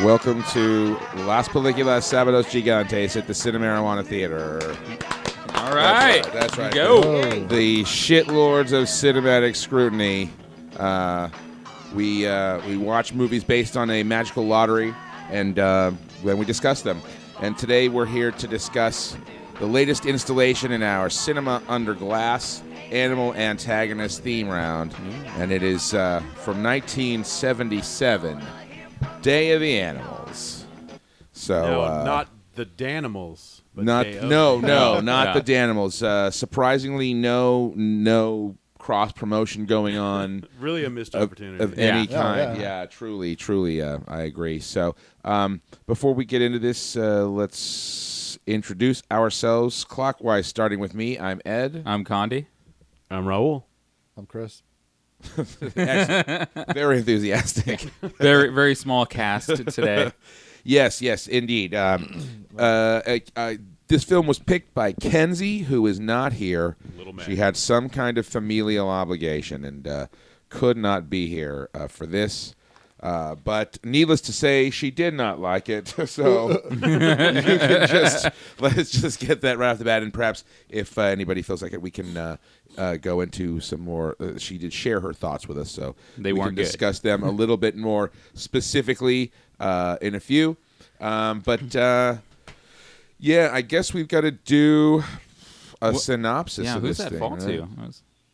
Welcome to Las Películas Sábados Gigantes at the Cinemarijuana Theatre. All right. That's right. Go. The shitlords of cinematic scrutiny. We watch movies based on a magical lottery, and then we discuss them. And today we're here to discuss the latest installation in our Cinema Under Glass Animal Antagonist theme round. And it is from 1977, Day of the Animals. So no, not the Danimals. But not Day of no, the no, not the Danimals. Surprisingly, no cross promotion going on. Really a missed opportunity of any kind. Yeah, truly, I agree. So before we get into this, let's introduce ourselves clockwise, starting with me. I'm Ed. I'm Condi. I'm Raul. I'm Chris. Very enthusiastic. Very, very small cast today. Yes, indeed. This film was picked by Kenzie, who is not here. She had some kind of familial obligation and could not be here for this. But needless to say, she did not like it. So let's just get that right off the bat. And perhaps if anybody feels like it, we can go into some more. She did share her thoughts with us, so we can discuss them a little bit more specifically in a few. Yeah, I guess we've got to do a synopsis of this thing. Yeah, who's that fall to?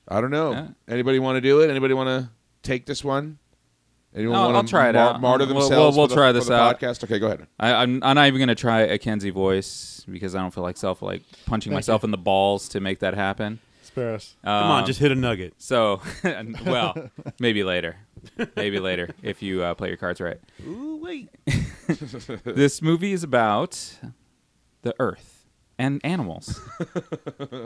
I don't know. Yeah. Anybody want to do it? Anybody want to take this one? Anyone I'll want try it out. Martyr themselves we'll try this out. Podcast? Okay, go ahead. I'm not even going to try a Kenzie voice because I don't feel like punching myself in the balls to make that happen. Spare us. Come on, just hit a nugget. So, well, maybe later. Maybe later if you play your cards right. Ooh, wait. This movie is about the Earth and animals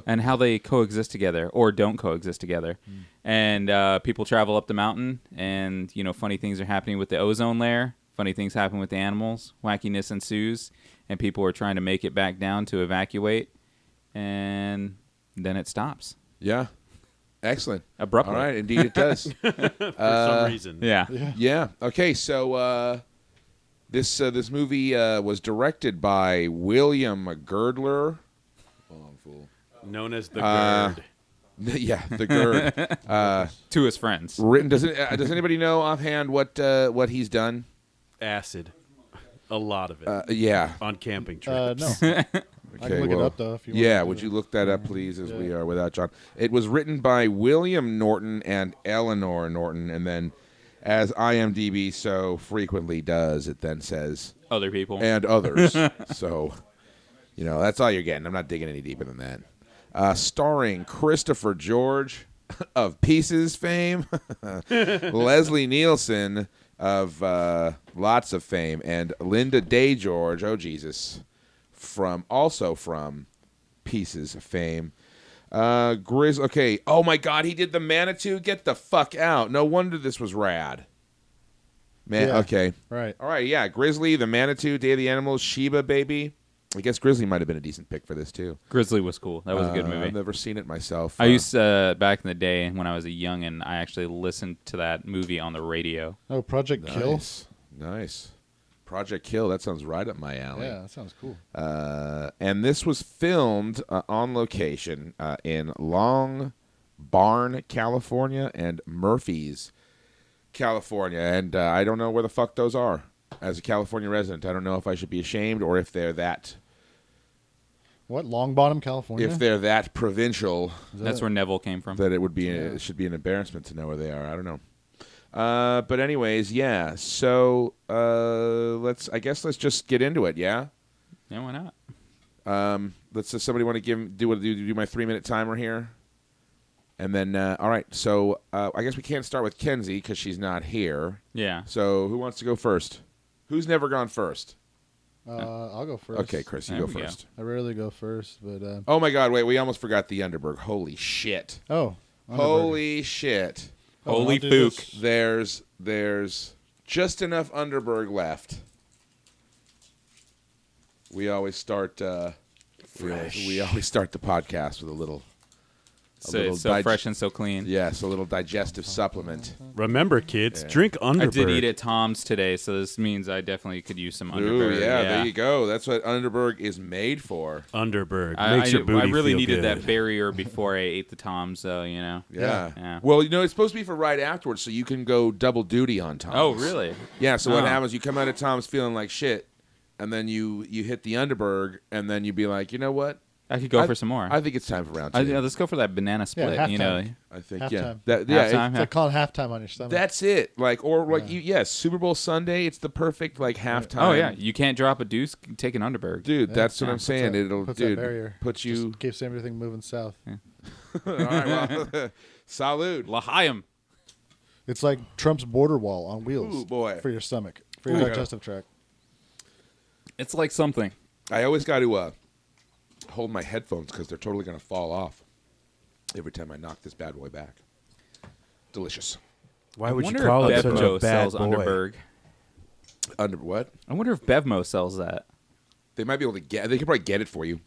and how they coexist together or don't coexist together. And people travel up the mountain, and funny things are happening with the ozone layer. Funny things happen with the animals. Wackiness ensues, and people are trying to make it back down to evacuate, and then it stops. Yeah. Excellent. Abruptly. All right, indeed it does. For some reason. Yeah. Okay, so this movie was directed by William Girdler. Known as the Gerd. Yeah, the Gerd. To his friends. Written. Does anybody know offhand what he's done? Acid. A lot of it. Yeah. On camping trips. No. Okay, I can look it up, though, if you want. Yeah, would you look that up, please, as we are without John? It was written by William Norton and Eleanor Norton, and then, as IMDb so frequently does, it then says... Other people. And others. So, that's all you're getting. I'm not digging any deeper than that. Starring Christopher George of Pieces fame, Leslie Nielsen of lots of fame, and Linda Day George, oh Jesus, from Pieces of fame. Grizz. Okay. Oh my God, he did the Manitou. Get the fuck out. No wonder this was rad. Man. Yeah, okay. Right. All right. Yeah. Grizzly, the Manitou, Day of the Animals, Sheba Baby. I guess Grizzly might have been a decent pick for this too. Grizzly was cool. That was a good movie. I've never seen it myself. I used to, back in the day when I was a youngin', I actually listened to that movie on the radio. Oh, Project Kill? Nice. Project Kill. That sounds right up my alley. Yeah, that sounds cool. And this was filmed on location in Long Barn, California, and Murphy's, California. And I don't know where the fuck those are. As a California resident, I don't know if I should be ashamed or if they're that... What? Long Bottom, California? If they're that provincial... That's where Neville came from. That it would be it should be an embarrassment to know where they are. I don't know. But anyways, yeah. So let's just get into it. Yeah. Yeah, why not? Let's. Somebody want to do my 3-minute timer here, and then all right. So I guess we can't start with Kenzie because she's not here. Yeah. So who wants to go first? Who's never gone first? I'll go first. Okay, Chris, you go first. I rarely go first, but... Oh, my God, wait, we almost forgot the Underberg. Holy shit. Oh. Holy shit. Holy fook. There's just enough Underberg left. We always start we always start the podcast with a little So it's so fresh and so clean. Yes, a little digestive supplement. Remember, kids, drink Underberg. I did eat at Tom's today, so this means I definitely could use some Underberg. Ooh, yeah, there you go. That's what Underberg is made for. Underberg makes your booty I really feel needed good. that barrier before I ate the Tom's, though, you know. Yeah. Well, it's supposed to be for right afterwards, so you can go double duty on Tom's. Oh, really? Yeah, so what happens, you come out of Tom's feeling like shit, and then you hit the Underberg, and then you be like, you know what? I could go for some more. I think it's time for round 2. Let's go for that banana split. halftime. You know, I think Halftime. halftime. It's like calling halftime on your stomach. That's it. Like Super Bowl Sunday. It's the perfect like halftime. Oh yeah, you can't drop a deuce. Take an Underberg, dude. That's what I'm saying. It'll, puts dude, that barrier. put you. Just keeps everything moving south. All right, well, salud. L'chaim. It's like Trump's border wall on wheels. Ooh, boy. For your stomach, for your digestive tract. It's like something. I always got to hold my headphones because they're totally going to fall off every time I knock this bad boy back. Delicious. Why would you wonder call if it such a Bevmo bad sells boy? Underberg. Under what? I wonder if Bevmo sells that. They might be able to get. They could probably get it for you.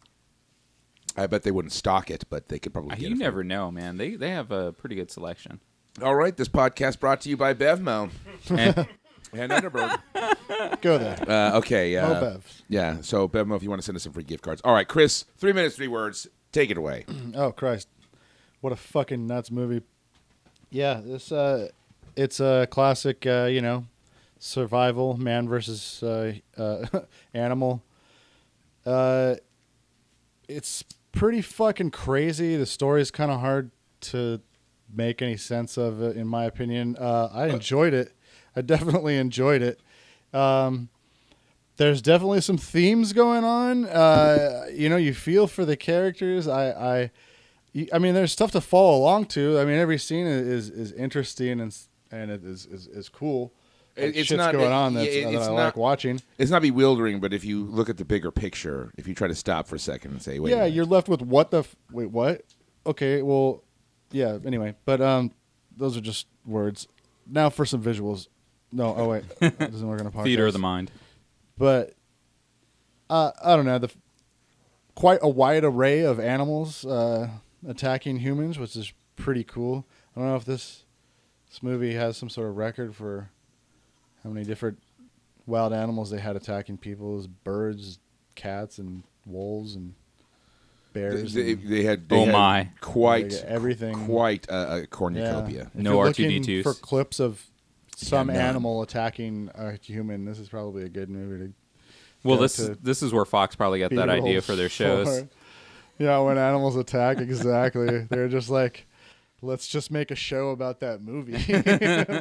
I bet they wouldn't stock it, but they could probably get it. You never know, man. They have a pretty good selection. All right, this podcast brought to you by Bevmo And and Underberg. Go there. Okay. No Bev. Yeah. So Bevmo, if you want to send us some free gift cards. All right, Chris. 3 minutes, 3 words. Take it away. Oh Christ, what a fucking nuts movie. Yeah, it's a classic. Survival, man versus animal. It's pretty fucking crazy. The story's kind of hard to make any sense of it, in my opinion. I enjoyed it. I definitely enjoyed it. There's definitely some themes going on. You feel for the characters. I mean, there's stuff to follow along to. I mean, every scene is interesting and it is cool. Like, It's shit's not going on that it's I not, like watching. It's not bewildering, but if you look at the bigger picture, if you try to stop for a second and say, "Wait," Yeah, you're left with wait, what? Okay, well, yeah. Anyway, but those are just words. Now for some visuals. No, oh wait, that doesn't work on a podcast. theater of the mind. But I don't know. Quite a wide array of animals attacking humans, which is pretty cool. I don't know if this movie has some sort of record for how many different wild animals they had attacking people. It was birds, cats, and wolves, and bears. they had my. quite everything. Quite a cornucopia. If No you're looking R2-D2s. for clips of some none. animal attacking a human, this is probably a good movie to. Well, go this to is where Fox probably got that idea for their shows. for. Yeah, when animals attack, exactly. They're just like, let's just make a show about that movie,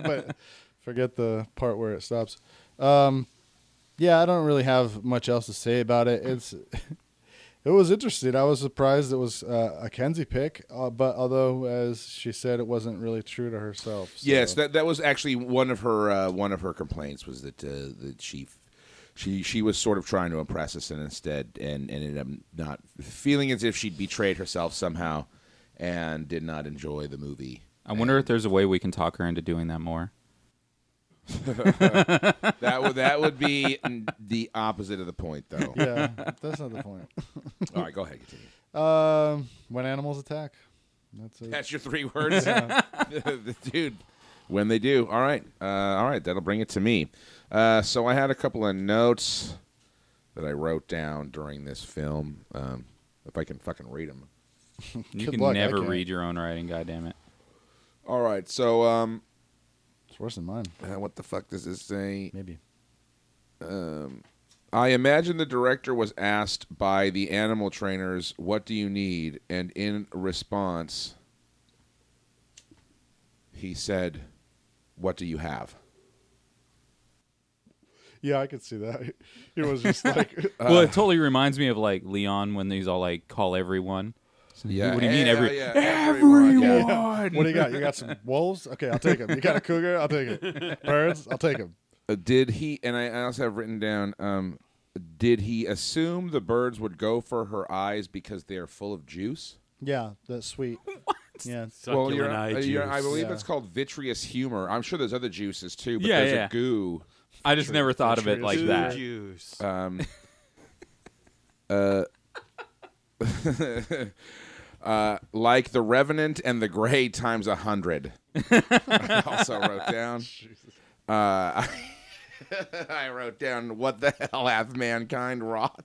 but forget the part where it stops. Yeah, I don't really have much else to say about it. It was interesting. I was surprised it was a Kenzie pick, but although, as she said, it wasn't really true to herself. So. Yes, that was actually one of her complaints was that she was sort of trying to impress us, and instead ended up not feeling as if she'd betrayed herself somehow, and did not enjoy the movie. I wonder if there's a way we can talk her into doing that more. That would be the opposite of the point, though. Yeah, that's not the point. All right, go ahead, continue. When animals attack. That's your 3 words, dude. When they do, all right, that'll bring it to me. So I had a couple of notes that I wrote down during this film. If I can fucking read them. You Good can luck, never I can't. read your own writing, goddammit. All right, so It's worse than mine. what the fuck does this say? Maybe. I imagine the director was asked by the animal trainers, "What do you need?" And in response, he said, "What do you have?" Yeah, I could see that. It was just like, Well, it totally reminds me of like Leon when he's all like, "Call everyone." Yeah. What do you mean everyone? Everyone. what do you got? You got some wolves? Okay, I'll take them. You got a cougar? I'll take it. Birds? I'll take them. Did he? And I also have written down. Did he assume the birds would go for her eyes because they are full of juice? Yeah, that's sweet. What? Yeah. Succulent eye juice. I believe Yeah. it's called vitreous humor. I'm sure there's other juices too, but Yeah, there's yeah. a goo. I just never thought of it like Goo that. juice. Like The Revenant and The Grey times 100. I also wrote down. I wrote down, what the hell hath mankind wrought?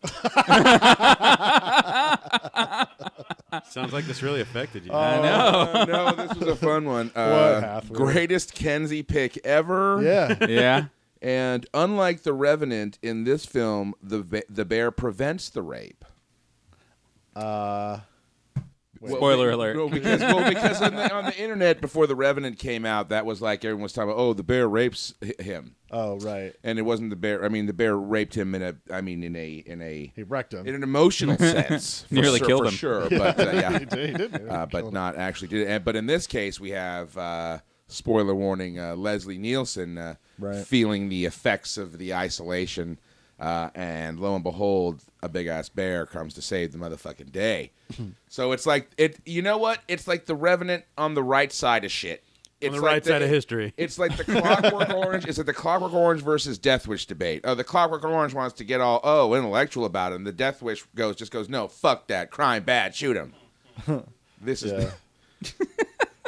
Sounds like this really affected you. I know. No, this was a fun one. hath we? Greatest Kenzie pick ever. Yeah. Yeah. And unlike The Revenant, in this film, the bear prevents the rape. Spoiler alert. Well, because on the internet before The Revenant came out, that was like everyone was talking about, oh, the bear rapes him. Oh, right. And it wasn't the bear. I mean, the bear raped him in a He wrecked him. in an emotional sense. Nearly killed him. for sure. But yeah, He did. but not actually did it. But in this case, we have spoiler warning: Leslie Nielsen feeling the effects of the isolation, and lo and behold, a big ass bear comes to save the motherfucking day. So it's like it. You know what? It's like The Revenant on the right side of shit. It's On the right side of history. It's like the Clockwork Orange. It's like the Clockwork Orange versus Death Wish debate. Oh, the Clockwork Orange wants to get all intellectual about him. The Death Wish goes, no, fuck that, crime bad, shoot him. This is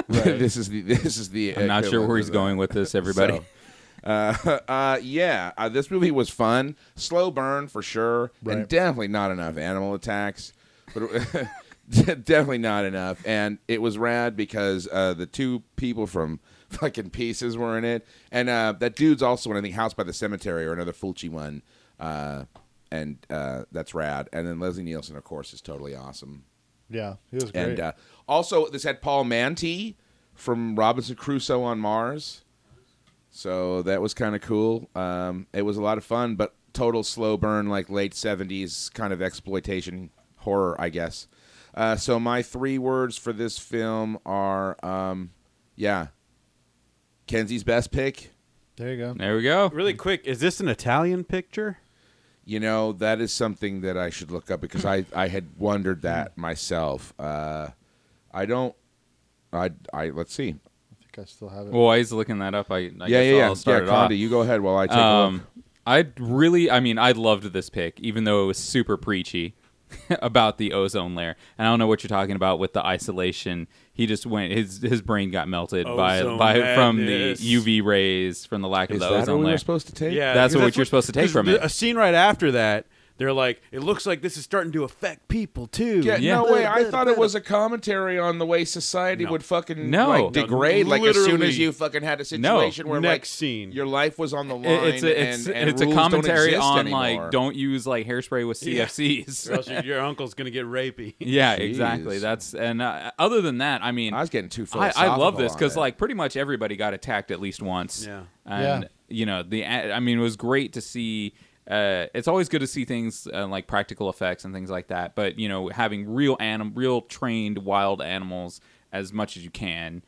this is the. I'm not sure where he's going with this, everybody. This movie was fun, slow burn for sure, Right. and definitely not enough animal attacks, but. Definitely not enough, and it was rad because the two people from fucking Pieces were in it, and that dude's also in, I think, House by the Cemetery or another Fulci one, and that's rad. And then Leslie Nielsen, of course, is totally awesome. Yeah, he was great. And also, this had Paul Manti from Robinson Crusoe on Mars, so that was kind of cool. It was a lot of fun, but total slow burn, like late 70s kind of exploitation horror, I guess. So my 3 words for this film are, Kenzie's best pick. There you go. There we go. Really quick, is this an Italian picture? You know, that is something that I should look up because I had wondered that myself. Let's see. I think I still have it. Well, while he's looking that up, I guess I'll start it off. Condi, you go ahead while I take a look. I loved this pick, even though it was super preachy about the ozone layer. And I don't know what you're talking about with the isolation. He just went, his brain got melted by from the UV rays from the lack of Is the that ozone what we layer. were supposed to take? Yeah, That's because what you're supposed to take from it. A scene right after that, they're like, it looks like this is starting to affect people too. Yeah. No way. I thought it was a commentary on the way society would fucking degrade. Like as soon as you fucking had a situation where next scene your life was on the line. It's a rules commentary don't on anymore. like don't use like hairspray with CFCs. or else your uncle's gonna get rapey. Yeah, Jeez. exactly. That's other than that, I mean, I was getting too philosophical. I love this because on it. like pretty much everybody got attacked at least once. Yeah. And you know it was great to see. It's always good to see things like practical effects and things like that. But you know, having real trained wild animals as much as you can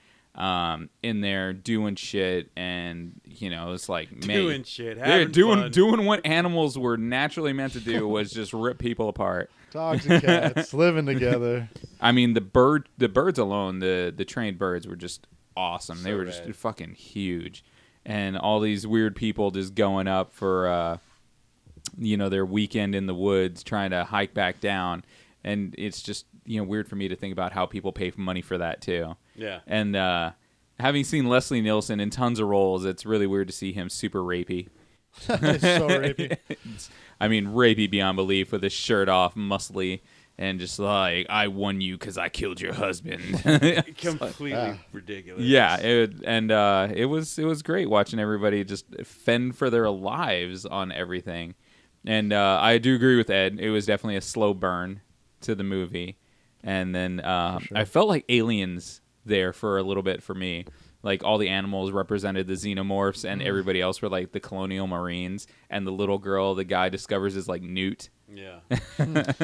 in there doing shit, and you know, it's like Doing shit, yeah, having fun. doing what animals were naturally meant to do was just rip people apart. Dogs and cats living together. I mean, the birds alone, the trained birds were just awesome. They were just rad. fucking huge, and all these weird people just going up for their weekend in the woods, trying to hike back down, and it's just weird for me to think about how people pay money for that too. Yeah. And having seen Leslie Nielsen in tons of roles, it's really weird to see him super rapey. It's so rapey. I mean, rapey beyond belief with his shirt off, muscly, and just like, I won you because I killed your husband. Completely ridiculous. Yeah, it was great watching everybody just fend for their lives on everything. And I do agree with Ed. It was definitely a slow burn to the movie. And then I felt like Aliens there for a little bit for me. Like all the animals represented the xenomorphs, and everybody else were like the colonial marines. And the little girl, the guy discovers is like Newt. Yeah.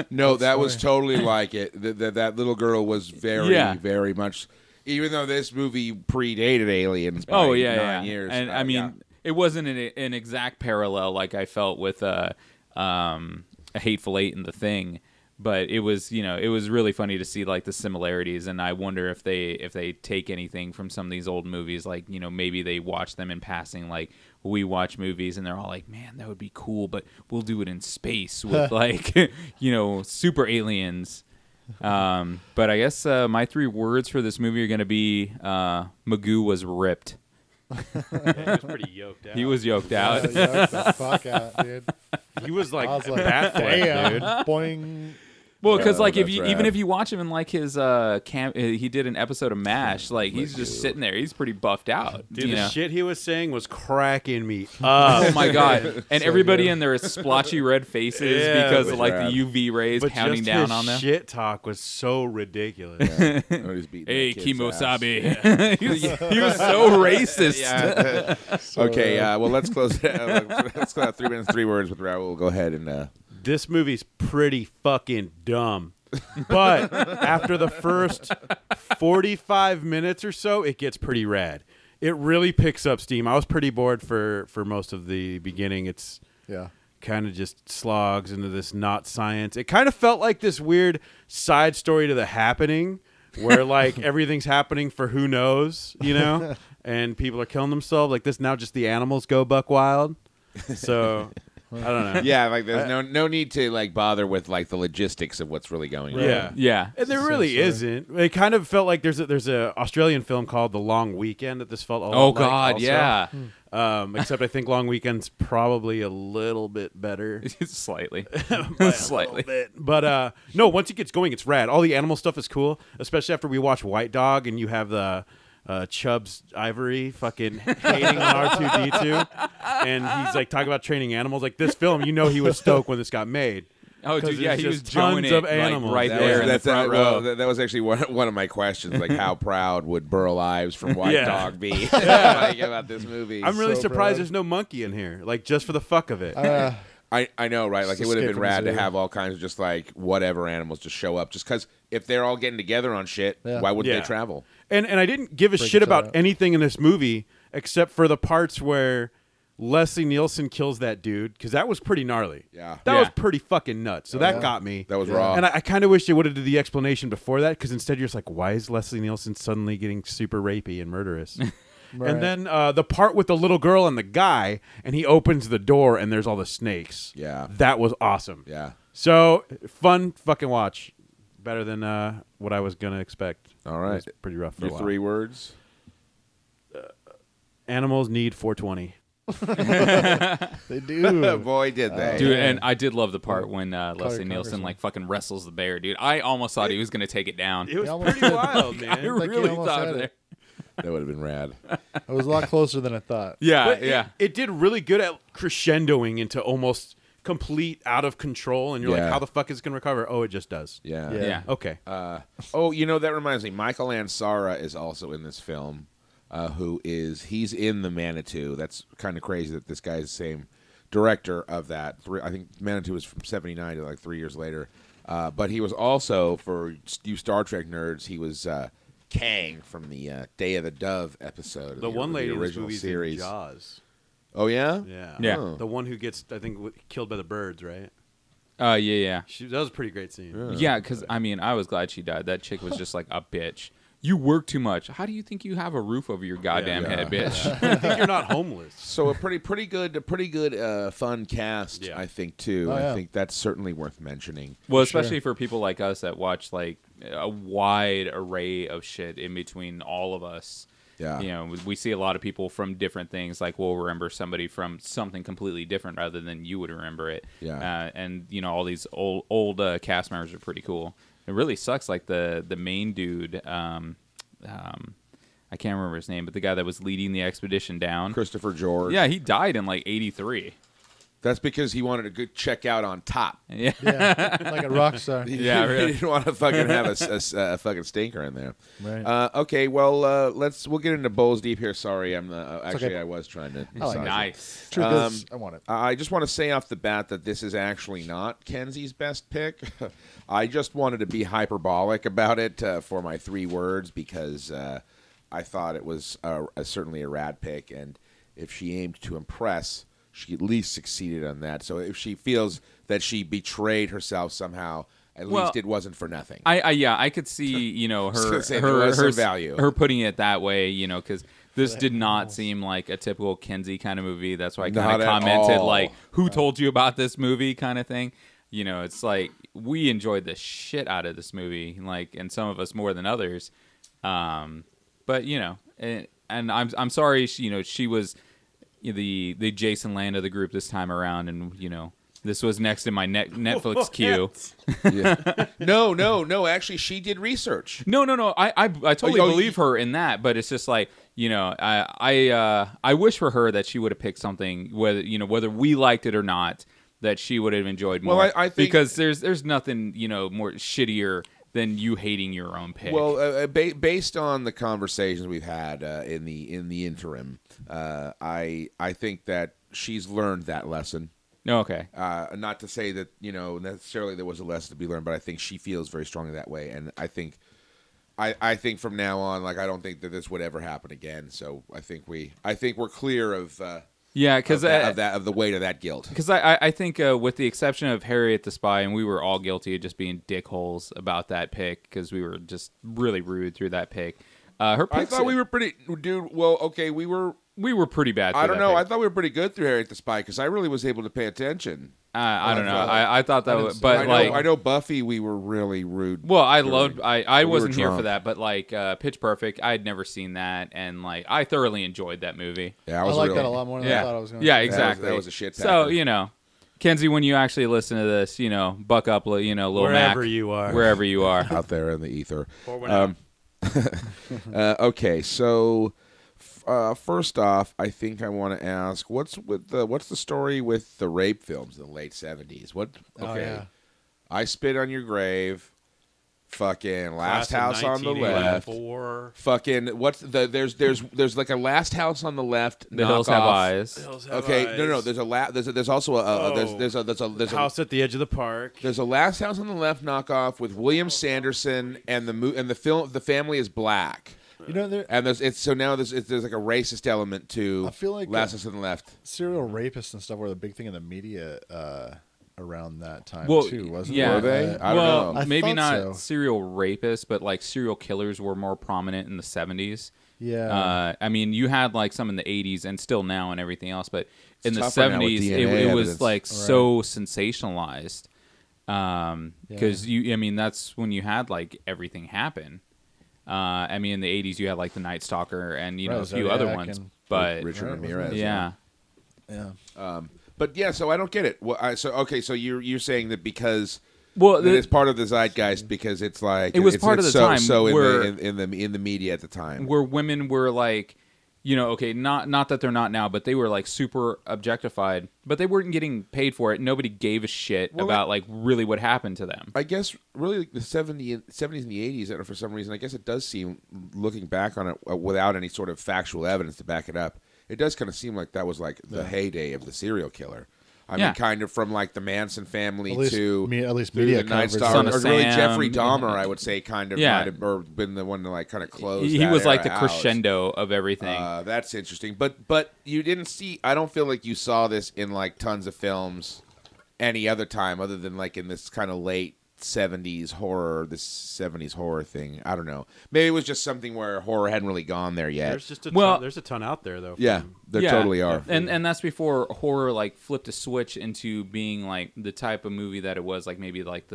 No, that was totally like it. That little girl was very much. Even though this movie predated Aliens by 9 years. And I mean, it wasn't an exact parallel like I felt with a Hateful Eight and The Thing, but it was it was really funny to see like the similarities, and I wonder if they take anything from some of these old movies, like maybe they watch them in passing, like we watch movies and they're all like, man, that would be cool, but we'll do it in space with like super aliens. But I guess my 3 words for this movie are going to be Magoo was ripped. Yeah, he was pretty yoked out. He was yoked out. Yuck the fuck out, dude. He was like, I was like, bat flip, damn, dude. boing. Well, because like if that's you rad. even if you watch him in like his he did an episode of MASH, like he's just sitting there, he's pretty buffed out. Dude, you the know? shit he was saying was cracking me up. Oh my god! And So everybody good. in there is splotchy red faces Yeah, because it of was like rad. the UV rays But pounding just down his on them. shit talk was so ridiculous. Or he's beating Hey, that kid's Kimosabe. he was so racist. ass. So, Okay, well, let's close. Let's go 3 minutes, 3 words with Raul. We'll go ahead and. This movie's pretty fucking dumb. But after the first 45 minutes or so, it gets pretty rad. It really picks up steam. I was pretty bored for most of the beginning. It's yeah. kind of just slogs into this not science. It kind of felt like this weird side story to The Happening where like everything's happening for who knows, you know, and people are killing themselves. Like this now just the animals go buck wild. So I don't know. Yeah, like there's no need to like bother with like the logistics of what's really going on. Yeah. Yeah. And there So really sorry. isn't. It kind of felt like there's a Australian film called The Long Weekend that this felt a lot Oh like god, also. yeah. Except I think Long Weekend's probably a little bit better. Slightly. By Slightly. a little bit. But no, once it gets going, it's rad. All the animal stuff is cool, especially after we watch White Dog and you have the Chubbs Ivory fucking hating on R2D2, and he's like talking about training animals. Like this film, you know, he was stoked when this got made. Oh, 'Cause dude, yeah, there's he was just tons joning it of like, animals. right That there was- in the That's front well, row. that was actually one of my questions. Like, how proud would Burl Ives from White Yeah. Dog be like, about this movie? I'm really So surprised proud. there's no monkey in here, like just for the fuck of it. I know, right? Like, it would have Escape been from rad the to zoo. have all kinds of just like whatever animals just show up. Just because if they're all getting together on shit, Yeah. why wouldn't Yeah. they travel? And I didn't give a Break shit each other about up. anything in this movie except for the parts where Leslie Nielsen kills that dude, because that was pretty gnarly. Yeah. That Yeah. was pretty fucking nuts. So that yeah. got me. That was Yeah. raw. And I kind of wish they would have did the explanation before that, because instead you're just like, why is Leslie Nielsen suddenly getting super rapey and murderous? Right. And then the part with the little girl and the guy, and he opens the door and there's all the snakes. Yeah. That was awesome. Yeah. So fun fucking watch. Better than what I was going to expect. All right. It was pretty rough for Your a while. 3 words. Animals need 420. They do. Boy, did they. Dude, Yeah. and I did love the part when Leslie your Nielsen congressman. like fucking wrestles the bear, dude. I almost thought he was gonna take it down. It was almost pretty did. wild, I man. Like, he really almost thought had there. it. That would have been rad. It was a lot closer than I thought. Yeah, But yeah. It did really good at crescendoing into almost complete out of control, and you're Yeah. like, how the fuck is it going to recover? Oh, it just does. Yeah. Yeah. Yeah. Okay. Oh, you know, that reminds me. Michael Ansara is also in this film. He's in the Manitou. That's kind of crazy that this guy's the same director of that. I think Manitou was from '79 to like 3 years later. But he was also, for you Star Trek nerds, he was Kang from the Day of the Dove episode. Of The one lady in this original movie's series. in Jaws. Oh yeah. Yeah. Yeah. Oh. The one who gets, I think, killed by the birds, right? Yeah. That was a pretty great scene. Yeah, because I mean, I was glad she died. That chick was just like a bitch. You work too much. How do you think you have a roof over your goddamn head, bitch? I think you're not homeless. So a pretty good fun cast, Yeah. I think too. Oh, I yeah. think that's certainly worth mentioning. Well, Sure. especially for people like us that watch like a wide array of shit in between all of us. Yeah. You know, we see a lot of people from different things. Like we'll remember somebody from something completely different rather than you would remember it. Yeah. And you know, all these old cast members are pretty cool. It really sucks. Like the main dude, I can't remember his name, but the guy that was leading the expedition down. Christopher George. Yeah, he died in like '83. That's because he wanted a good check out on top. Yeah. Yeah, like a rock star. Yeah, really. He didn't want to fucking have a fucking stinker in there. Right. Okay, well, we'll get into bowls deep here. Sorry, actually okay. I was trying to. I like massage it. Nice. Truth is, I want it. I just want to say off the bat that this is actually not Kenzie's best pick. I just wanted to be hyperbolic about it for my 3 words because I thought it was certainly a rad pick, and if she aimed to impress, she at least succeeded on that. So if she feels that she betrayed herself somehow, at Well, least it wasn't for nothing. I could see, you know, was her gonna say there was some value. her putting it that way, you know, because this did not seem like a typical Kenzie kind of movie. That's why I kind Not of at commented all. like, "Who told you about this movie?" kind of thing. it's like we enjoyed the shit out of this movie, like, and some of us more than others. But and I'm sorry, she was the Jason Land of the group this time around, and this was next in my Netflix queue. Yeah. No. Actually, she did research. No. I totally believe her in that, but it's just like I wish for her that she would have picked something whether we liked it or not, that she would have enjoyed more. Well, I think because there's nothing more shittier than you hating your own pick. Well, based on the conversations we've had in the interim, I think that she's learned that lesson. Okay. Not to say that necessarily there was a lesson to be learned, but I think she feels very strongly that way, and I think from now on, like, I don't think that this would ever happen again. So I think we're clear of because of the weight of that guilt. Because I think with the exception of Harriet the Spy, and we were all guilty of just being dickholes about that pick because we were just really rude through that pick. Her picks, I thought we were pretty, dude. Well, okay, we were pretty bad. I don't know. Pick. I thought we were pretty good through Harriet the Spy because I really was able to pay attention. I don't know. I thought that was, but I know Buffy, we were really rude. Well, I loved. I wasn't here for that, but like Pitch Perfect, I had never seen that, and like I thoroughly enjoyed that movie. Yeah, I liked that a lot more than I thought I was going to. Yeah, exactly. That was a shit packer. So Kenzie, when you actually listen to this, buck up, Lil wherever Mac, you are, wherever you are, out there in the ether. Okay, so. First off, I think I want to ask, what's the story with the rape films in the late 70s? Okay, Oh, yeah. I Spit on Your Grave, fucking Last House on the Left, fucking there's like a Last House on the Left. The Hills Have Eyes. Okay, no, there's also a House at the Edge of the Park. There's a Last House on the Left knockoff with William Sanderson, and the film The Family is Black. There's like a racist element to I feel like Last House on the Left. Serial rapists and stuff were the big thing in the media around that time too, wasn't yeah. it? Were they? I don't know. Maybe not so. serial rapists, but like serial killers were more prominent in the 70s. Yeah. I mean, you had like some in the 80s and still now and everything else, but in the tougher now with 70s, DNA it was evidence. like so sensationalized. Because that's when you had like everything happen. I mean, in the 80s, you had like the Night Stalker and a few other ones, but Richard Ramirez. Yeah. But yeah, so I don't get it. Well, so you're saying that because that it's part of the zeitgeist because it's like it was part of the time in the media at the time where women were like, not that they're not now, but they were like super objectified, but they weren't getting paid for it. Nobody gave a shit about like really what happened to them. I guess really like the 70s and the 80s, for some reason, I guess it does seem, looking back on it without any sort of factual evidence to back it up, it does kind of seem like that was like the heyday of the serial killer. I mean, kind of from like the Manson family at least media the Night coverage. Stalker, or really Sam, Jeffrey Dahmer, I would say, kind of might have been the one to like kind of close. He that was like era the crescendo of everything. That's interesting, but you didn't see. I don't feel like you saw this in like tons of films any other time other than like in this kind of late 70s horror, this 70s horror thing. I don't know. Maybe it was just something where horror hadn't really gone there yet. There's just there's a ton out there though. Yeah, there totally are. And that's before horror like flipped a switch into being like the type of movie that it was, like maybe like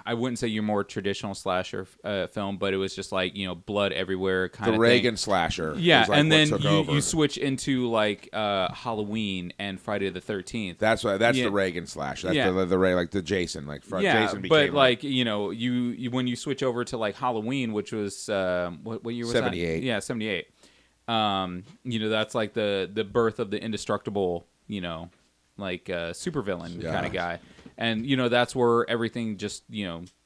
I wouldn't say your more traditional slasher film, but it was just like, blood everywhere kind of thing. The Reagan slasher. Yeah, was like and then you you switch into like Halloween and Friday the 13th. That's the Reagan slasher. That's the Jason, like Jason became. But like you when you switch over to like Halloween, which was what year was 78. that? Yeah, 78. That's like the birth of the indestructible, like supervillain kind of guy. And, that's where everything just,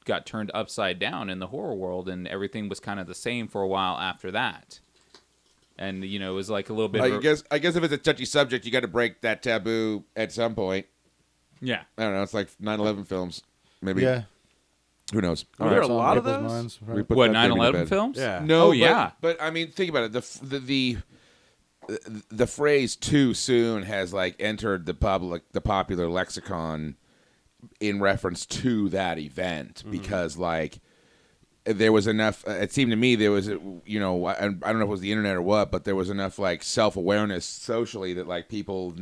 got turned upside down in the horror world, and everything was kind of the same for a while after that. And, it was like a little bit I guess if it's a touchy subject, you got to break that taboo at some point. Yeah. I don't know. It's like 9/11 films. Maybe. Yeah. Who knows? Were there a lot of those? Minds, right? What, 9/11 films? Yeah. No, yeah. But I mean, think about it. The phrase "too soon" has like entered the popular lexicon in reference to that event, because like there was enough. It seemed to me there was, I don't know if it was the internet or what, but there was enough like self-awareness socially that like people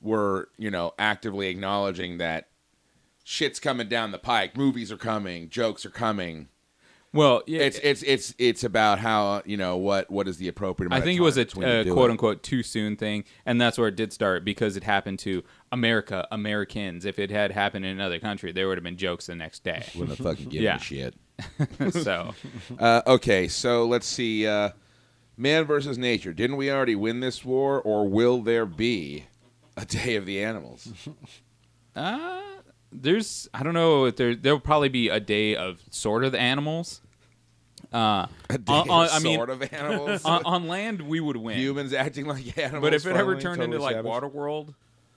were, actively acknowledging that shit's coming down the pike. Movies are coming. Jokes are coming. Well, yeah, it's about how what is the appropriate amount I think of it was time a between to do quote it. unquote too soon thing, and that's where it did start because it happened to Americans. If it had happened in another country, there would have been jokes the next day. Wouldn't have fucking given Yeah. a shit. So Okay, so let's see. Man versus nature. Didn't we already win this war, or will there be a Day of the Animals? there's I don't know if there'll probably be a day of sort of the animals. A day of sort of animals? On land we would win. Humans acting like animals. But if it ever finally, turned totally into like savage? Waterworld,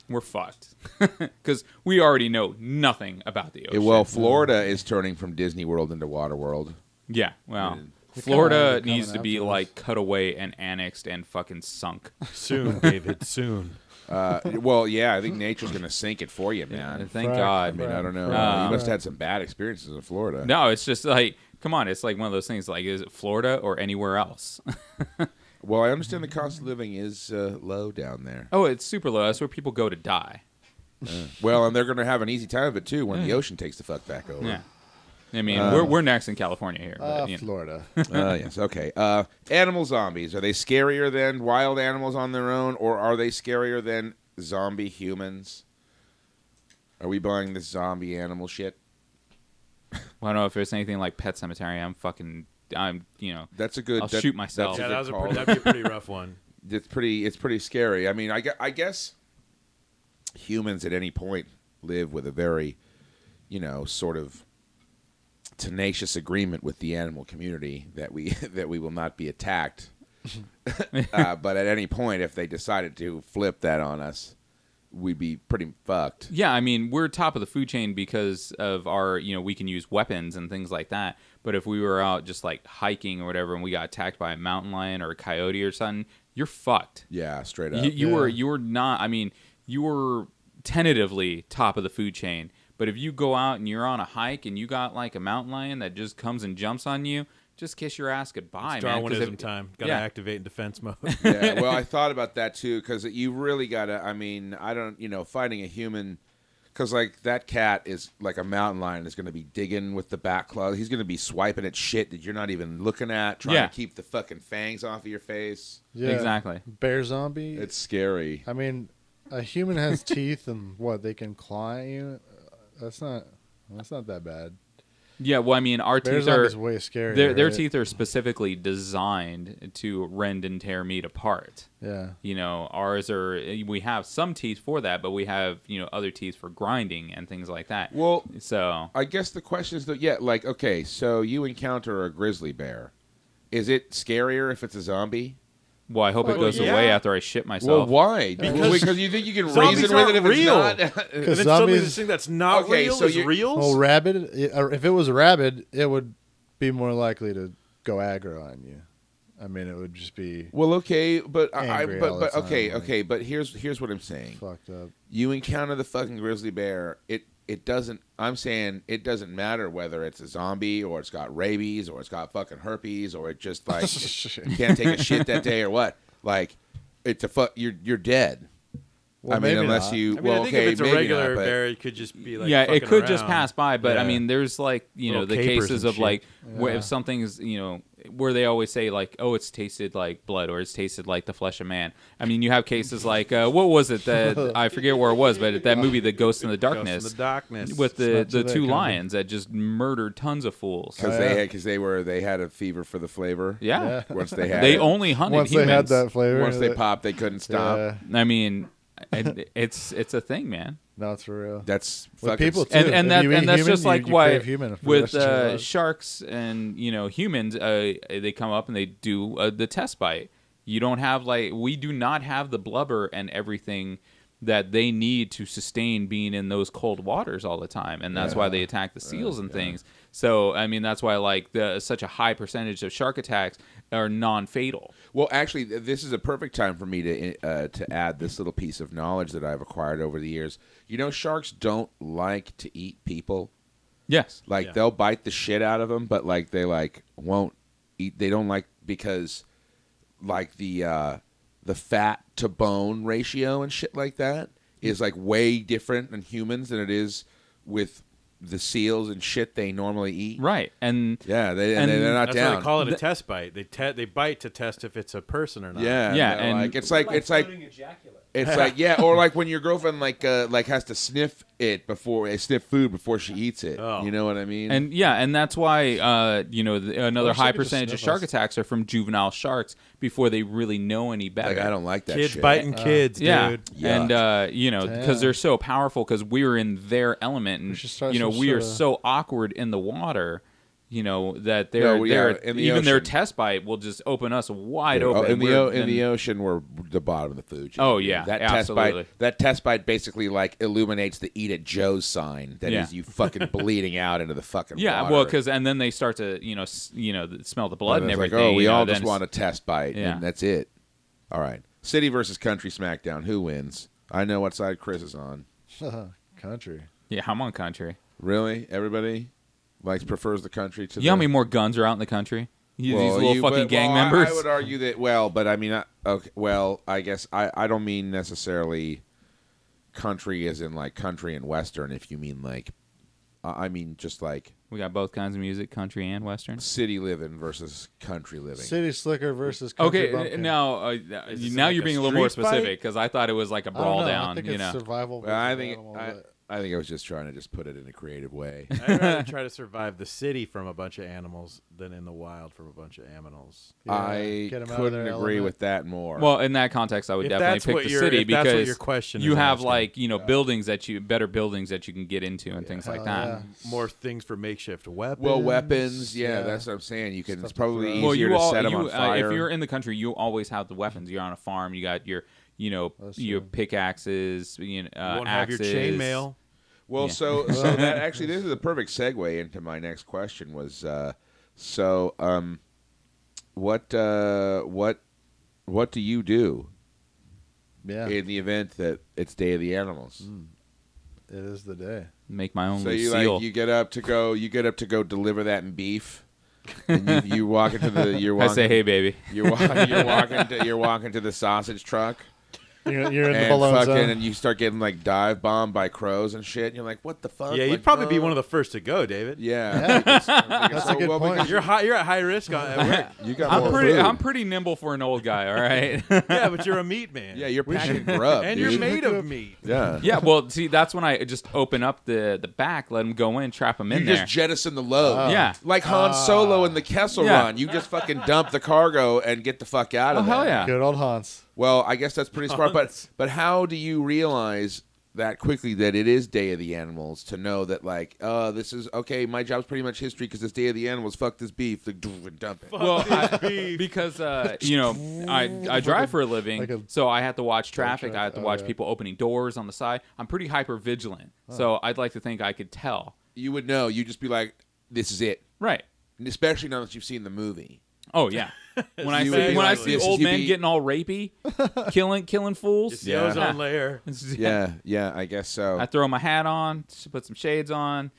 we're fucked because we already know nothing about the ocean. Well, Florida is turning from Disney World into Waterworld. Yeah, well, They're Florida coming needs to be after us. like cut away and annexed and fucking sunk. Soon, David. Soon. Well, yeah, I think nature's going to sink it for you, man. Thank Right. God. I mean, I don't know. Um, You must have had some bad experiences in Florida. No, it's just like, come on, it's like one of those things. Like, is it Florida or anywhere else? Well, I understand the cost of living is low down there. Oh, it's super low. That's where people go to die. Well, and they're going to have an easy time of it, too, when the ocean takes the fuck back over. Yeah, I mean, we're next in California here. But, you know. Florida. Yes, okay. Animal zombies. Are they scarier than wild animals on their own, or are they scarier than zombie humans? Are we buying this zombie animal shit? Well, I don't know if there's anything like Pet Cemetery. That's a good. I'll shoot myself. Yeah, That's a good call. that'd be a pretty rough one. It's pretty scary. I mean, I guess humans at any point live with a very, sort of tenacious agreement with the animal community that we that we will not be attacked. But at any point, if they decided to flip that on us, we'd be pretty fucked. Yeah, I mean, we're top of the food chain because of our, we can use weapons and things like that. But if we were out just like hiking or whatever and we got attacked by a mountain lion or a coyote or something, you're fucked. Yeah, straight up. You were not, I mean, you were tentatively top of the food chain. But if you go out and you're on a hike and you got like a mountain lion that just comes and jumps on you, just kiss your ass goodbye, It's man. 'cause Darwinism time. Got to activate in defense mode. Yeah, well, I thought about that too, because you really gotta. I mean, I don't, fighting a human, because like that cat is like a mountain lion is gonna be digging with the back claw. He's gonna be swiping at shit that you're not even looking at, trying to keep the fucking fangs off of your face. Yeah. Exactly. Bear zombie. It's scary. I mean, a human has teeth and what they can claw at you. That's not that bad. Yeah, well, I mean, our Bear teeth zombie's are way scarier. their right? teeth are specifically designed to rend and tear meat apart. Yeah. Ours are. We have some teeth for that, but we have other teeth for grinding and things like that. Well, So I guess the question is that okay, so you encounter a grizzly bear. Is it scarier if it's a zombie? well, I hope it Well, goes yeah. away after I shit myself. Well, why? Because you think you can zombies reason with it if aren't real. it's not? And then suddenly zombies- this thing that's not Okay, real so is you- real? Well, rabid. If it was rabid, it would be more likely to go aggro on you. I mean, it would just be Well, okay, but Angry all the time, okay, but here's what I'm saying. fucked up. You encounter the fucking grizzly bear. It doesn't. I'm saying it doesn't matter whether it's a zombie or it's got rabies or it's got fucking herpes or it just like you can't take a shit that day or what. Like it's you're dead. Well, I mean, maybe unless not. you. I mean, well, I think okay, if it's a maybe regular not, but bear, it could just be like yeah, it fucking could just around. pass by, but I Yeah. mean, there's like Little the capers cases and of shit. like where Yeah. if something's where they always say like, oh, it's tasted like blood or it's tasted like the flesh of man. I mean, you have cases like what was it that I forget where it was, but that movie, The Ghost in the Darkness, Ghost in the darkness. with the It's not too two late, lions that just murdered tons of fools. because yeah. they had a fever for the flavor. Yeah, Yeah. Once they had they it. only hunted Once humans. they had that flavor, Once they popped, they couldn't stop. Yeah. I mean, it's a thing, man. No, it's for real. That's With fucking people, too. And If that you eat and that's human, just like you why crave human for the with rest of your life. sharks and humans, they come up and they do the test bite. You don't have we do not have the blubber and everything that they need to sustain being in those cold waters all the time, and that's why they attack the seals and things. So I mean, that's why such a high percentage of shark attacks are non-fatal. Well, actually, this is a perfect time for me to add this little piece of knowledge that I've acquired over the years. Sharks don't like to eat people. Yes. They'll bite the shit out of them, but they won't eat. They don't because the fat to bone ratio and shit like that is way different in humans than it is with the seals and shit they normally eat. Right. And Yeah, they're not That's down. why they call it a test bite. They bite to test if it's a person or not. Yeah, Yeah, they're and- like it's like or like when your girlfriend like has to sniff food before she eats it. Oh. You know what I mean? and that's why another Or she high could just percentage of sniff shark us. attacks are from juvenile sharks before they really know any better. like I don't like that Kids shit. biting kids, Yeah, dude. and because Damn. they're so powerful, because we're in their element, and should start we some are sorta- so awkward in the water, that No, yeah, in the even their ocean. test bite will just open us wide Oh, open. in We're- the ocean, we're the bottom of the food chain. Oh, yeah, that absolutely. test bite basesically like illuminates the "Eat at Joe's" sign. That is Yeah. you fucking bleeding out into the fucking yeah, water. well, because and then they start to smell the blood and it's everything. Like, oh, we all then just it's- want a test bite, Yeah. and that's it. All right, city versus country SmackDown. Who wins? I know what side Chris is on. Country. Yeah, I'm on country. Really, everybody prefers the country to. You know how the, many more guns are out in the country? These little you- fucking but- gang well, members. I would argue that. Well, but I mean, okay. Well, I guess I don't mean necessarily country as in like country and western. If you mean like, I mean just like We got both kinds of music, country and western. city living versus country living. City slicker versus country Okay, bumpkin. now this now like you're a being a little more street fight? specific, because I thought it was like a I don't brawl know. I down. think it's survival. Well, I versus think animal, but- I think I was just trying to just put it in a creative way. I'd rather try to survive the city from a bunch of animals than in the wild from a bunch of animals. Yeah, I get 'em out of couldn't their agree element. with that more. Well, in that context, I would If definitely that's pick what the your- city if that's what because your question you is have asking. buildings better buildings that you can get into and things like Hell that. yeah. More things for makeshift weapons. well, weapons, yeah, yeah. that's what I'm saying. You can. Stuff It's to probably throw. easier to set them on fire. if you're in the country, you always have the weapons. You're on a farm. You got your That's your true. pickaxes. You won't have your axes. chainmail. Well, Yeah. so that actually, this is a perfect segue into my next question. Was what do you do Yeah, in the event that it's Day of the Animals? it is the day. Make my own So seal. you get up to go deliver that beef, and you walk into the I say, hey, baby. you're walking to the sausage truck. You're in the And balloon fucking, zone. and you start getting like dive bombed by crows and shit. And you're like, what the fuck? Yeah, Like, you'd probably be oh. one of the first to go, David. Yeah, That's a good point. because You're at high risk at work. you got I'm more pretty. food. I'm pretty nimble for an old guy. All right. Yeah, but you're a meat man. Yeah, you're packing grub, and dude. you're made of meat. Yeah, Yeah. Well, see, that's when I just open up the back, let him go in, trap him in You there. just jettison the load. Yeah. Like Han Solo in the Kessel Yeah. Run. You just fucking dump the cargo and get the fuck out of Oh, there. hell yeah. Good old Hans. Well, I guess that's pretty smart. But how do you realize that quickly that it is Day of the Animals to know that like, this is okay. My job's pretty much history because it's Day of the Animals. Fuck this beef. Like, and dump it. Well, because I drive for a living, like a so I have to watch traffic. truck. I have to Oh, watch yeah. people opening doors on the side. I'm pretty hyper vigilant, so I'd like to think I could tell. You would know. You'd just be like, this is it. Right. And especially now that you've seen the movie. Oh yeah. When I You see would be when I like, see this is- old you'd men be- getting all rapey, killing fools, It's the Yeah. ozone layer. Yeah, I guess so. I throw my hat on, put some shades on,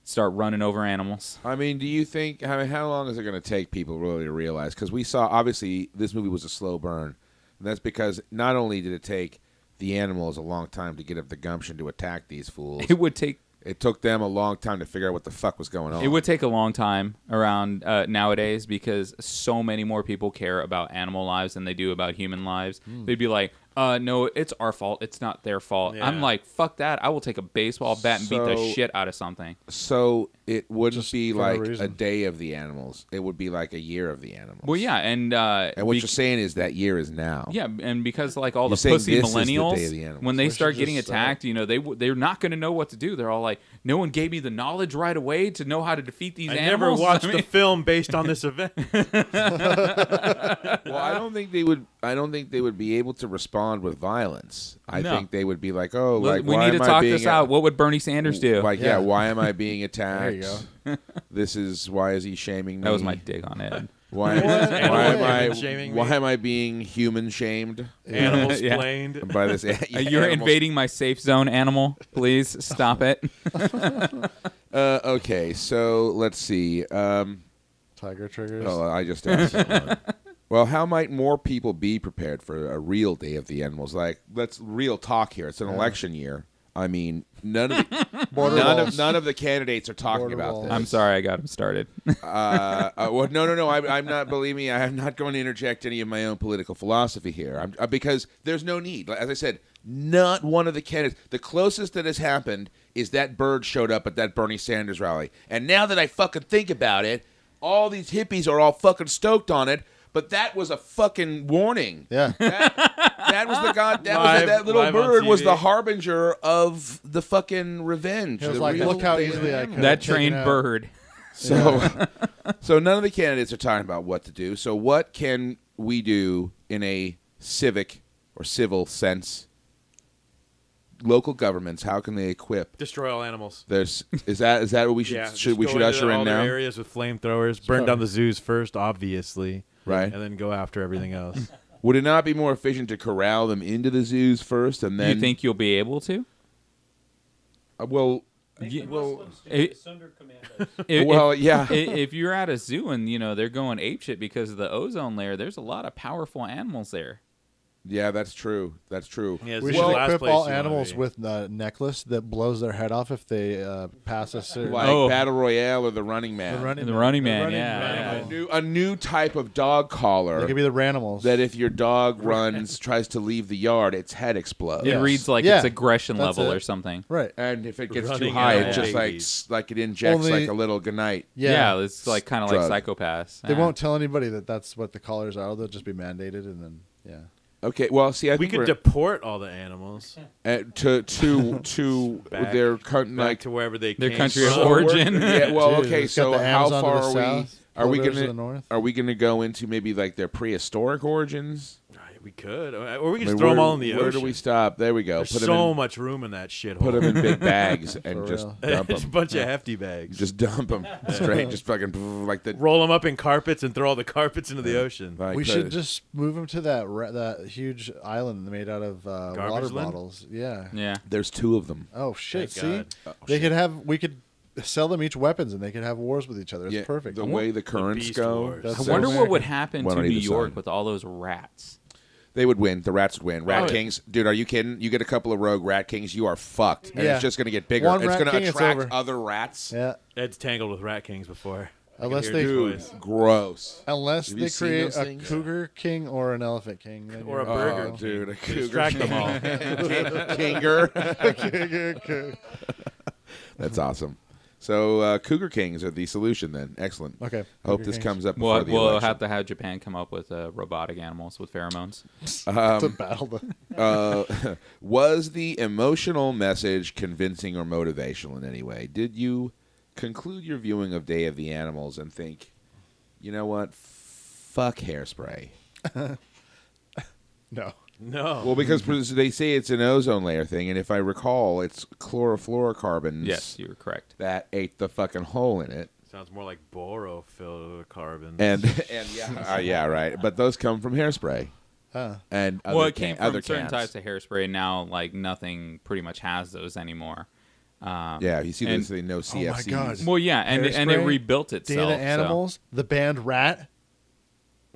start running over animals. I mean, do you think? I mean, how long is it going to take people really to realize? Because we saw, obviously, this movie was a slow burn, and that's because not only did it take the animals a long time to get up the gumption to attack these fools, It it took them a long time to figure out what the fuck was going on. would take a long time around nowadays because so many more people care about animal lives than they do about human lives. They'd be like, no, it's our fault. It's not their fault. Yeah. I'm like, fuck that. I will take a baseball bat and beat the So- shit out of something. So it wouldn't Just be for no like a reason. day of the animals. It would be like a year of the animals. Well, yeah, and And what you're saying is that year is now. yeah, and because like all You're the saying pussy this is the Day millennials, of the Animals. when they We start should getting just attacked, they're not going to know what to do. They're all like, no one gave me the knowledge right away to know how to defeat these I never animals. watched I mean- the film based on this event. Well, I don't think they would. I don't think they would be able to respond with violence. I No. think they would be like, "Oh, Well, like we why need to am I talk being this out. What would Bernie Sanders do? Like, Yeah. why am I being attacked? you This is why is he shaming me? That was my dig on Ed. Why Animal shaming me? why am I being human shamed Animals Yeah. planed. by this? You're invading my safe zone, animal. Please stop it. Okay, so let's see. Tiger triggers. Oh, I just asked someone. Well, how might more people be prepared for a real Day of the Animals? Like, let's real talk here. It's an election year. I mean, none of Border none walls. of the candidates are talking Border about walls. this. I'm sorry, I got him started. Well, no. I'm not. Believe me, I'm not going to interject any of my own political philosophy here. Because there's no need. As I said, not one of the candidates. The closest that has happened is that bird showed up at that Bernie Sanders rally. And now that I fucking think about it, all these hippies are all fucking stoked on it. But that was a fucking warning. Yeah. That was the god. That little live on bird was TV. the harbinger of the fucking revenge. He was the like, real look how thing. easily I could. That trained bird. So, so none of the candidates are talking about what to do. So, what can we do in a civic or civil sense? Local governments, how can they equip? Destroy all animals. Is that what we should Yeah, should we just should go usher into in all now? their areas with flamethrowers, burn down the zoos first, obviously, Right. and then go after everything else. Would it not be more efficient to corral them into the zoos first and then? You think you'll be able to? Well, If, well, yeah. if you're at a zoo and they're going apeshit because of the ozone layer, there's a lot of powerful animals there. Yeah, that's true. That's true. Yeah, We it's should the last equip place all you wanna animals be. with a necklace that blows their head off if they pass a certain. Like Oh. Battle Royale or the Running Man. The Running Man, yeah. A new type of dog collar. They could be the ranimals. That if your dog tries to leave the yard, its head explodes. It Yes. reads like Yeah, its aggression that's level it. or something. Right. And if it gets too Running high, out it just babies. like it injects Only- like a little goodnight. Yeah, it's like kind of like Drug. Psychopaths. They Yeah. won't tell anybody that that's what the collars are. They'll just be mandated, and then Okay, well, see, I We think could we're deport all the animals to Back- their back like to wherever they Their came country of from. origin. Yeah, well, Dude, okay, it's got so the how Amazon to far the are we? south, Are we polar bears to gonna the north. are we gonna go into maybe like their prehistoric origins? We could, or we could I mean, just throw them where- all in the ocean. Where do we stop? There we go. There's Put 'em so in, much room in that shithole. put them in big bags and For just real. dump It's a them. bunch of hefty bags. Just dump them straight. Just fucking like the. roll them up in carpets and throw all the carpets into the ocean. Like we the- should just move them to that huge island made out of water land? bottles. Yeah. Yeah. There's 2 of them. Oh shit! Thank See, God. they could have. We could sell them each weapons, and they could have wars with each other. It's Yeah, perfect. The way the currents Beast go. Wars. That's I so wonder what American. would happen One to on New either York side. with all those rats. They would win. The rats would win. Rat Oh, yeah. Kings. Dude, are you kidding? You get a couple of rogue Rat Kings, you are fucked. And Yeah. it's just going to get bigger. One It's Rat going King, to it's attract over. other rats. Yeah. Ed's tangled with rat kings before. I can Unless hear they- his Dude, voice. gross. Unless Have you they seen create those a things? cougar king or an elephant king, then Or a you're- burger Oh, king. dude, a To cougar distract them all. Kinger. Okay. That's awesome. So Cougar Kings are the solution then. Excellent. Okay. I hope Cougar this Kings. comes up before We'll, the we'll election. have to have Japan come up with robotic animals with pheromones. To battle the. Was the emotional message convincing or motivational in any way? Did you conclude your viewing of Day of the Animals and think, you know what? Fuck Hairspray. No. No. Well, because they say it's an ozone layer thing, and if I recall, it's chlorofluorocarbons Yes, you were correct. that ate the fucking hole in it. Sounds more like borofluorocarbons. And yeah, yeah, right. But those come from Hairspray Huh. and other Well, it came from other certain cans. types of hairspray. Now, like nothing pretty much has those anymore. Yeah, you see, and- they no CFCs. God. Well, yeah, and it Hairspray, rebuilt Day itself. of the so- Animals, the band Rat.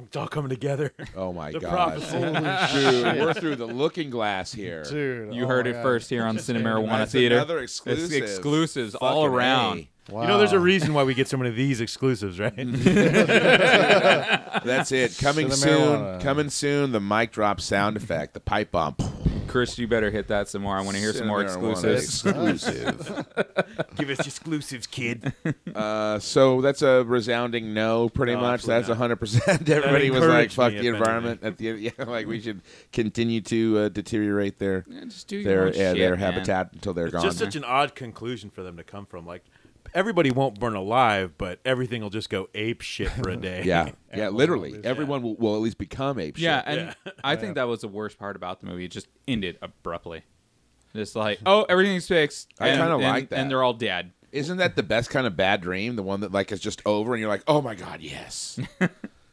It's all coming together. Oh my The god, prophecy. dude, we're through the looking glass here. Dude. You oh heard my it God. first here on Cinemarijuana That's Theatre. another It's exclusive. exclusives all Fucking around. A. Wow. You know, there's a reason why we get so many of these exclusives, right? That's it. Coming Cinema soon. marijuana. Coming soon. The mic drop sound effect. The pipe bomb. Chris, you better hit that some more. I want to hear some more Marijuana exclusives. Exclusive. Give us exclusives, kid. So that's a resounding no, pretty No, much. That's absolutely 100%. Everybody was like, encouraged "Fuck me, the if environment." At the end, yeah, like we should continue to deteriorate their Yeah, just do your own their shit, man. habitat until they're It's gone. just such an odd conclusion for them to come from. Like, everybody won't burn alive, but everything will just go ape shit for a day. yeah, Animals literally. always- Everyone will at least become ape shit. Yeah, and Yeah. I think that was the worst part about the movie. It just ended abruptly. Just like, oh, everything's fixed. I and- kinda and- like that. And they're all dead. Isn't that the best kind of bad dream? The one that like is just over and you're like, oh my god, yes.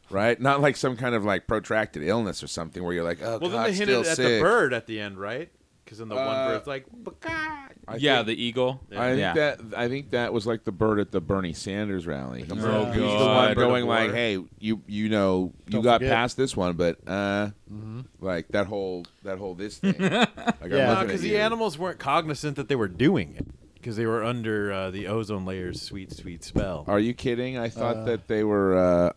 Right? Not like some kind of like protracted illness or something where you're like, oh Well, then god, they still hinted at sick. the bird at the end, right? Because then the one bird's like, "Baka." The eagle. I think that was like the bird at the Bernie Sanders rally. He's Oh, the God. one going like, "Hey, you got forget. past this one, but like that whole this thing." Like, Because the animals weren't cognizant that they were doing it. Because they were under the ozone layer's sweet, sweet spell. Are you kidding? I thought that they were.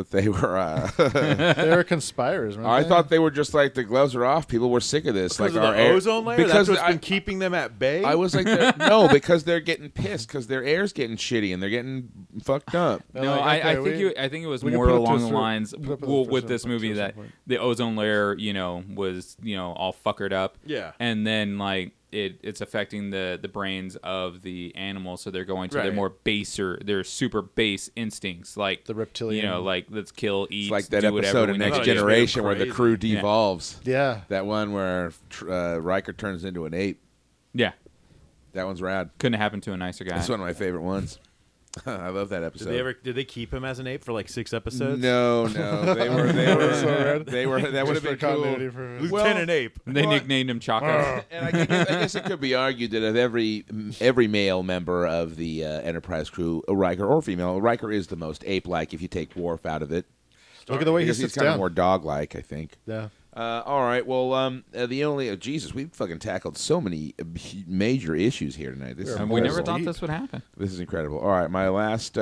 They were conspirators. I thought they were just like the gloves are off. People were sick of this. Because like of our the ozone layer? Because That's what's been keeping them at bay? I was like, no, because they're getting pissed because their air's getting shitty and they're getting fucked up. No, I think it was more along the lines with this movie that the ozone layer, was all fuckered up. Yeah. And then like it's affecting the brains of the animals, so they're going to their more their super base instincts, like the reptilian. like let's kill, eat. It's like that do whatever episode of we Next need to do. Generation where the crazy. crew devolves. Yeah. That one where Riker turns into an ape. Yeah, That one's rad. couldn't have happened to a nicer guy. That's one of my favorite ones. I love that episode. Did they keep him as an ape for like 6 episodes? No. They were. That would have been cool. Lieutenant Ape. They nicknamed him Choco. And I guess it could be argued that of every male member of the Enterprise crew, a Riker or female, a Riker is the most ape-like if you take Worf out of it. Look at the way he Because sits he's kind of down. more dog-like, I think. Yeah. All right. Well, the only Jesus, we've fucking tackled so many major issues here tonight. This is And we never incredible. thought this would happen. This is incredible. All right, my last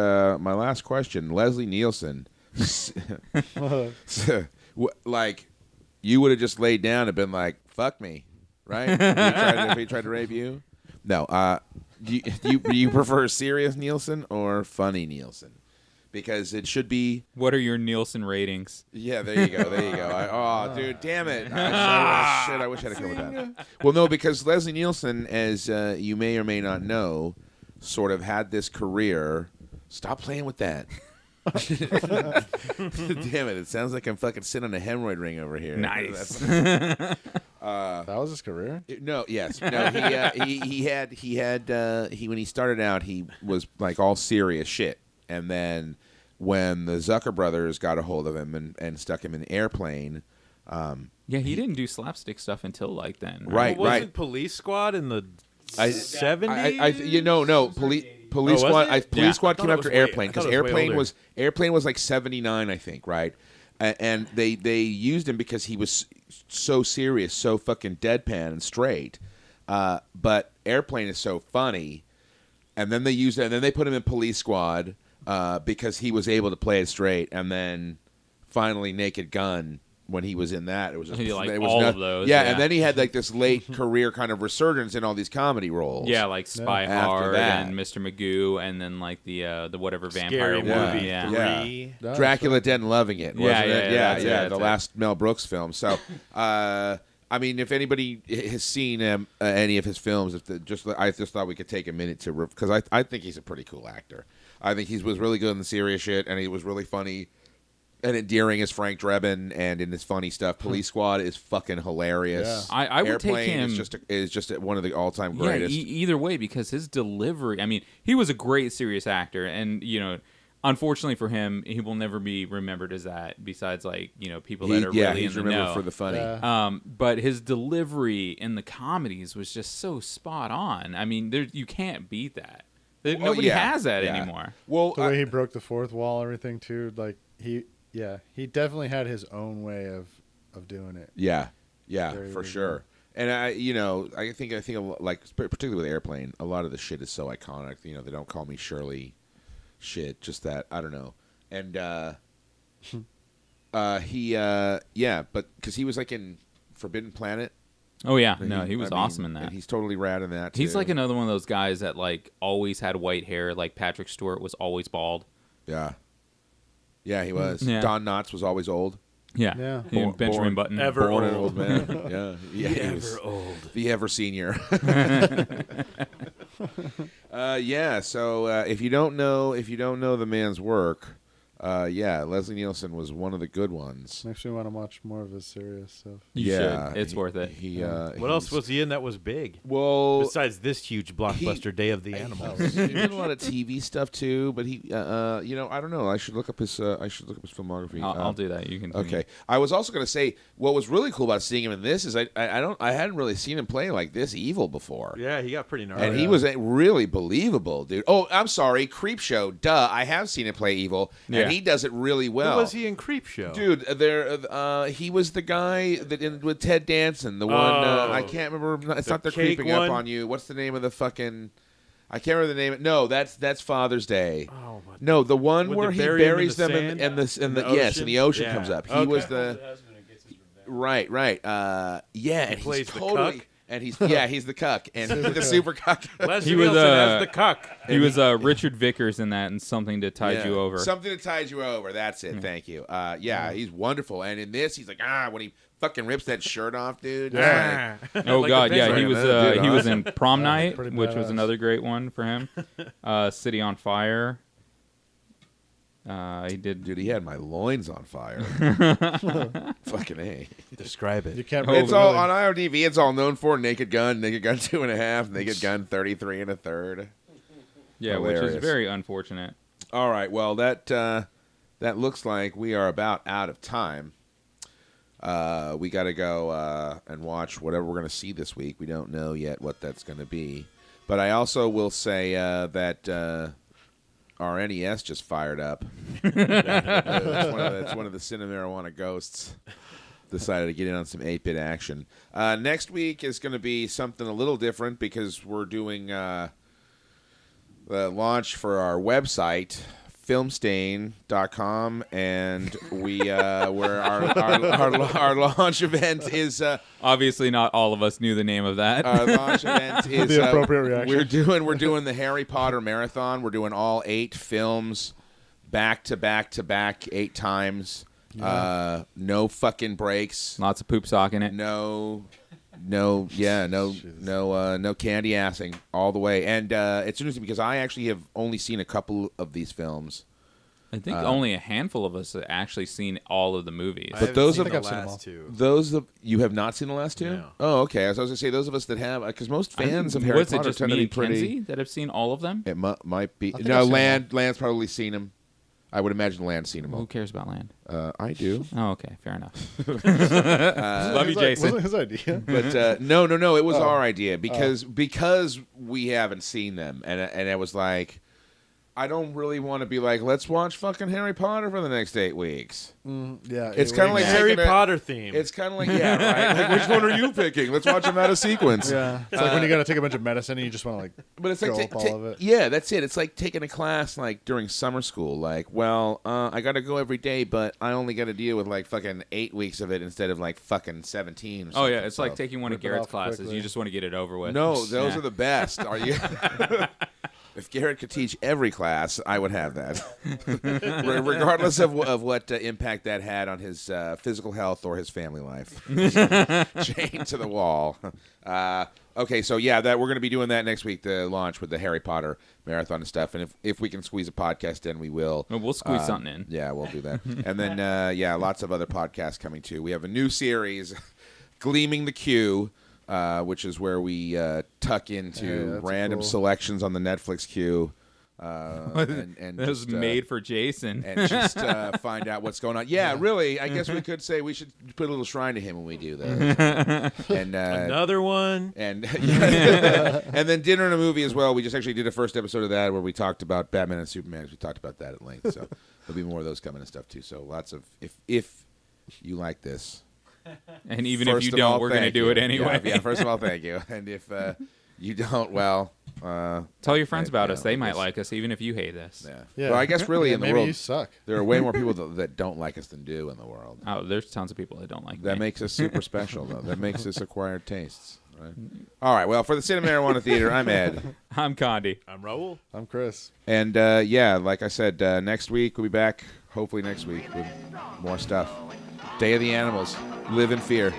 question, Leslie Nielsen. Like, you would have just laid down and been like, "Fuck me," right? If he tried to rape you. No. Do you prefer serious Nielsen or funny Nielsen? Because it should be. What are your Nielsen ratings? Yeah, there you go. Dude, damn it. I wish I had come with that. Well, no, because Leslie Nielsen, as you may or may not know, sort of had this career. Stop playing with that. Damn it. It sounds like I'm fucking sitting on a hemorrhoid ring over here. Nice. That was his career? No, yes. No, he had when he started out, he was like all serious shit. And then when the Zucker brothers got a hold of him and stuck him in the airplane. Yeah, he didn't do slapstick stuff until like then. Right, Well, wasn't Police Squad in the 70s? No. Police Squad. Police Squad I came thought it after was way- Airplane I thought because it was way Airplane older. was like 79, I think, right? And they used him because he was so serious, so fucking deadpan and straight. But Airplane is so funny, and then they used it, and then they put him in Police Squad because he was able to play it straight, and then finally Naked Gun. When he was in that, it was just of those. Yeah, and then he had like this late career kind of resurgence in all these comedy roles. Yeah, like Spy After Hard that. and Mr. Magoo, and then like the whatever Scary vampire Movie Yeah. 3. Dracula Dead and Loving It. Yeah, Wasn't it? that's it, the that's it. last Mel Brooks film. So, I mean, if anybody has seen any of his films, I just thought we could take a minute to because I think he's a pretty cool actor. I think he was really good in the serious shit, and he was really funny and endearing as Frank Drebbin, and in his funny stuff. Police Squad is fucking hilarious. Yeah. I would Airplane take him. is just one of the all-time Yeah, greatest. either way, because his delivery. I mean, he was a great serious actor, and unfortunately for him, he will never be remembered as that. Besides, like people that are really he's in the remembered know. for the funny. But his delivery in the comedies was just so spot on. I mean, you can't beat that. Nobody has that anymore. Well, The way he broke the fourth wall, everything too. Like he definitely had his own way of doing it. Yeah, Very, for very sure. And I think like particularly with Airplane, a lot of the shit is so iconic. They don't call me Shirley. Shit, just that I don't know. And but because he was like in Forbidden Planet. Oh yeah, And no, he was awesome in that. And he's totally rad in that. He's too. like another one of those guys that like always had white hair. Like Patrick Stewart was always bald. Yeah, he was. Yeah. Don Knotts was always old. Yeah, Yeah. Benjamin Button. Ever Born an old. old man. Yeah, he was Ever old. the ever senior. So if you don't know the man's work, Yeah, Leslie Nielsen was one of the good ones. Makes me want to watch more of his serious stuff. You should. It's worth it. What else was he in that was big? Well, Besides this huge blockbuster, Day of the Animals. he did a lot of TV stuff too, but he, I don't know. I should look up his. Filmography. I'll do that. You can. Okay. I was also going to say what was really cool about seeing him in this is I hadn't really seen him play like this evil before. Yeah, he got pretty gnarly. And he was really believable, dude. Oh, I'm sorry, Creepshow. Duh, I have seen him play evil, and he does it really well. Who was he in Creepshow? Dude, he was the guy that with Ted Danson, the one I can't remember. It's not They're Creeping Up on You. What's the name of the fucking? I can't remember the name. No, that's Father's Day. Oh, my. No, the one where he buries them in and the ocean comes up. He was the right. Yeah, and plays he's the totally. cuck? And he's the cuck, and he's the super cuck. Leslie He was, Nielsen as the cuck. He was Richard Vickers in that, and Something to Tide You Over. Something that ties you over. That's it. Thank you. He's wonderful. And in this, he's like, when he fucking rips that shirt off, dude. Yeah. Oh Like God, the yeah, picture. he was in Prom Night, pretty which was badass. another great one for him. City on Fire. He did. Dude, he had my loins on fire. Fucking A. Describe You it. can't. It's all on IMDb. It's all known for Naked Gun, Naked Gun 2.5, Naked Gun 33 1/3. Yeah, which Hilarious. is very unfortunate. All right, well that looks like we are about out of time. We got to go and watch whatever we're going to see this week. We don't know yet what that's going to be, but I also will say that our NES just fired up. It's one of the Cinemarijuana ghosts. Decided to get in on some 8-bit action. Next week is going to be something a little different because we're doing the launch for our website, filmstain.com, and where our launch event is. Obviously, not all of us knew the name of that. Our launch event is The appropriate reaction. We're doing the Harry Potter marathon. We're doing all 8 films back to back to back 8 times. No fucking breaks. Lots of poop sock in it. No candy assing all the way. And it's interesting because I actually have only seen a couple of these films. I think only a handful of us have actually seen all of the movies. I But haven't those seen of- the I think I've seen last two. You have not seen the last 2? No. Oh, okay. I was going to say those of us that have, because most fans of Harry Was it Potter just tend to me be and pretty. Kenzie that have seen all of them? It might be. I think No, I've seen Land's probably seen them. I would imagine Land's seen them Who all. cares about Land? I do. Oh, okay, fair enough. Love you, Jason. Wasn't his idea? But no. It was our idea because we haven't seen them, and it was like, I don't really want to be like, let's watch fucking Harry Potter for the next 8 weeks. Yeah. It's kind of like Harry taking a- Potter theme. It's kind of like, right? Like, which one are you picking? Let's watch them out of sequence. Yeah. It's like when you got to take a bunch of medicine and you just want to like But it's go like up all of it. yeah, that's it. It's like taking a class like during summer school. Like, well, I got to go every day, but I only got to deal with like fucking 8 weeks of it instead of like fucking 17. Or Oh yeah, something. it's like So- taking one of Rip it Garrett's off classes. quickly. You just want to get it over with. No, those Yeah. are the best. Are you? If Garrett could teach every class, I would have that, regardless of what impact that had on his physical health or his family life. Chained to the wall. Okay, so yeah, that we're going to be doing that next week. The launch with the Harry Potter marathon and stuff, and if we can squeeze a podcast in, we will. Well, we'll squeeze something in. Yeah, we'll do that. And then lots of other podcasts coming too. We have a new series, Gleaming the Queue. Which is where we tuck into that's random cool. selections on the Netflix queue. And That was just, made for Jason. and just find out what's going on. Yeah, really, I guess we could say we should put a little shrine to him when we do that. And Another one. and and then Dinner and a Movie as well. We just actually did a first episode of that where we talked about Batman and Superman. We talked about that at length. So there'll be more of those coming and stuff too. So lots of if you like this. And even if First you of don't, all, we're going to thank do you. it anyway. Yeah, first of all, thank you. And if you don't, well, Tell your friends about yeah, us. They might yes. like us, even if you hate us. yeah. Yeah. Well, I guess really Yeah, in the maybe world, you suck. there are way more people that don't like us than do in the world. Oh, there's tons of people that don't like That me. makes us super special, though. That makes us acquired tastes. Right? All right. Well, for the Cinemarijuana Theater, I'm Ed. I'm Condi. I'm Raul. I'm Chris. And, like I said, next week we'll be back, hopefully next week, with more stuff. Day of the Animals. Live in fear.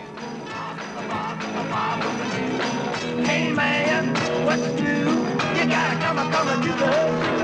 Hey man, what to do? You gotta come and do the